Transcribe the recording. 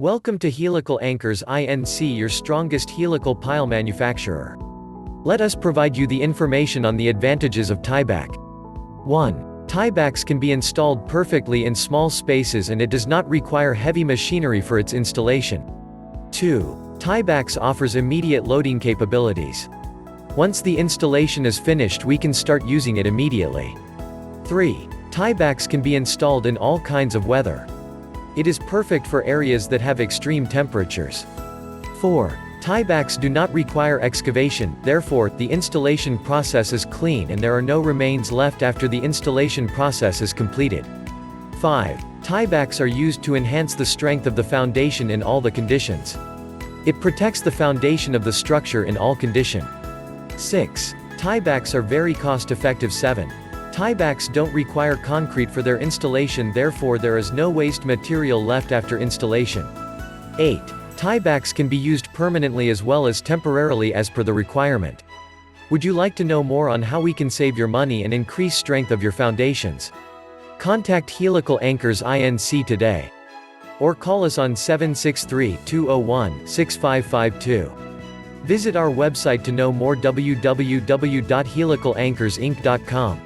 Welcome to Helical Anchors INC, your strongest helical pile manufacturer. Let us provide you the information on the advantages of Tieback. 1. Tiebacks can be installed perfectly in small spaces and it does not require heavy machinery for its installation. 2. Tiebacks offers immediate loading capabilities. Once the installation is finished, we can start using it immediately. 3. Tiebacks can be installed in all kinds of weather. It is perfect for areas that have extreme temperatures. 4. Tiebacks do not require excavation, therefore, the installation process is clean and there are no remains left after the installation process is completed. 5. Tiebacks are used to enhance the strength of the foundation in all the conditions. It protects the foundation of the structure in all condition. 6. Tiebacks are very cost-effective. 7. Tiebacks don't require concrete for their installation, therefore there is no waste material left after installation. 8. Tiebacks can be used permanently as well as temporarily as per the requirement. Would you like to know more on how we can save your money and increase strength of your foundations? Contact Helical Anchors INC today. Or call us on 763-201-6552. Visit our website to know more: www.helicalanchorsinc.com.